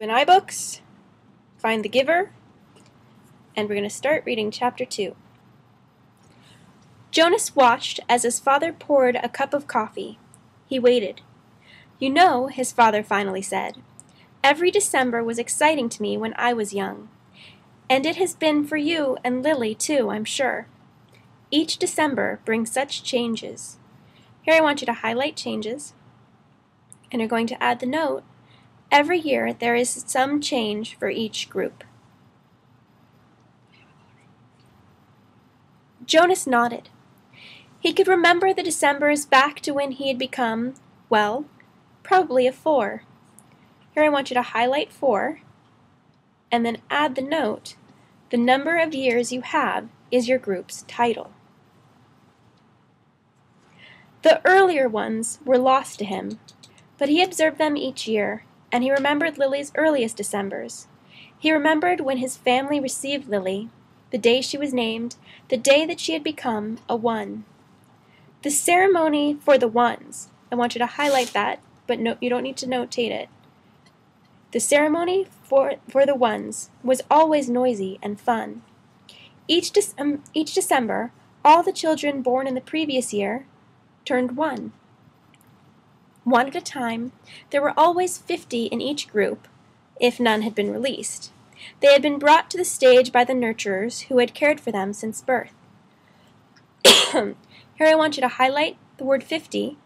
In iBooks, find The Giver, and we're going to start reading Chapter 2. Jonas watched as his father poured a cup of coffee. He waited. "You know," his father finally said, "every December was exciting to me when I was young. And it has been for you and Lily, too, I'm sure. Each December brings such changes." Here I want you to highlight changes, and you're going to add the note, "Every year there is some change for each group." Jonas nodded. He could remember the Decembers back to when he had become, well, probably a 4. Here I want you to highlight 4, and then add the note, "The number of years you have is your group's title." The earlier ones were lost to him, but he observed them each year, and he remembered Lily's earliest Decembers. He remembered when his family received Lily, the day she was named, the day that she had become a 1. The ceremony for the 1s, I want you to highlight that, but no, you don't need to notate it. The ceremony for the 1s was always noisy and fun. Each December, all the children born in the previous year turned 1. One at a time, there were always 50 in each group, if none had been released. They had been brought to the stage by the nurturers who had cared for them since birth. Here I want you to highlight the word 50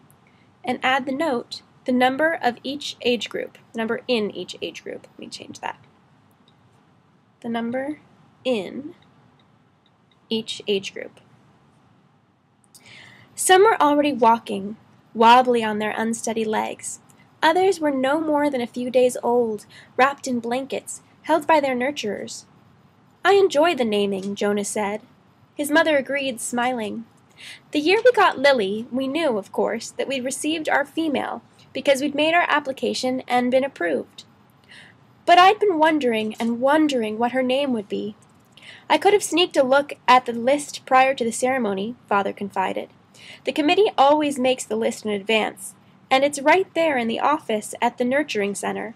and add the note, "The number of each age group," the number in each age group. Let me change that. The number in each age group. Some were already walking, wobbly on their unsteady legs. Others were no more than a few days old, wrapped in blankets, held by their nurturers. "I enjoy the naming," Jonas said. His mother agreed, smiling. "The year we got Lily, we knew, of course, that we'd received our female, because we'd made our application and been approved. But I'd been wondering and wondering what her name would be. I could have sneaked a look at the list prior to the ceremony," Father confided. "The committee always makes the list in advance, and it's right there in the office at the nurturing center.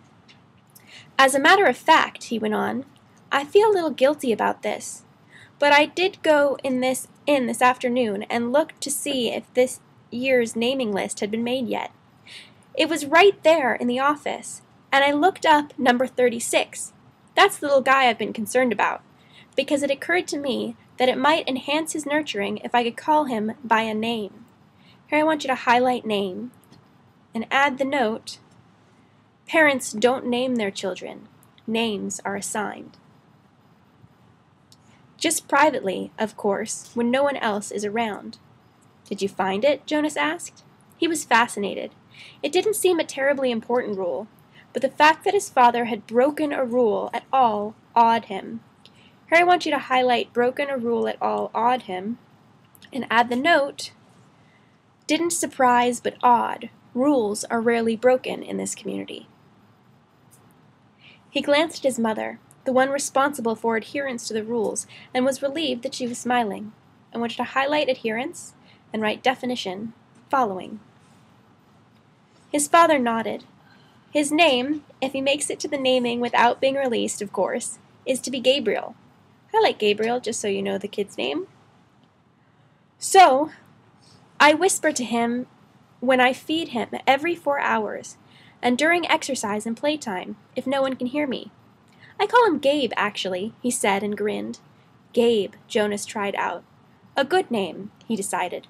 As a matter of fact," he went on, "I feel a little guilty about this, but I did go in this afternoon and look to see if this year's naming list had been made yet. It was right there in the office, and I looked up number 36. That's the little guy I've been concerned about, because it occurred to me that it might enhance his nurturing if I could call him by a name." Here I want you to highlight name and add the note, "Parents don't name their children. Names are assigned." Just privately, of course, when no one else is around. "Did you find it?" Jonas asked. He was fascinated. It didn't seem a terribly important rule, but the fact that his father had broken a rule at all awed him. Here I want you to highlight "broken a rule at all awed him" and add the note, "Didn't surprise but awed. Rules are rarely broken in this community." He glanced at his mother, the one responsible for adherence to the rules, and was relieved that she was smiling. I want you to highlight adherence and write definition following. His father nodded. His name, if he makes it to the naming without being released, of course, is to be Gabriel. Highlight Gabriel just so you know the kid's name. "So, I whisper to him when I feed him every 4 hours, and during exercise and playtime, if no one can hear me. I call him Gabe, actually," he said and grinned. "Gabe," Jonas tried out. "A good name," he decided.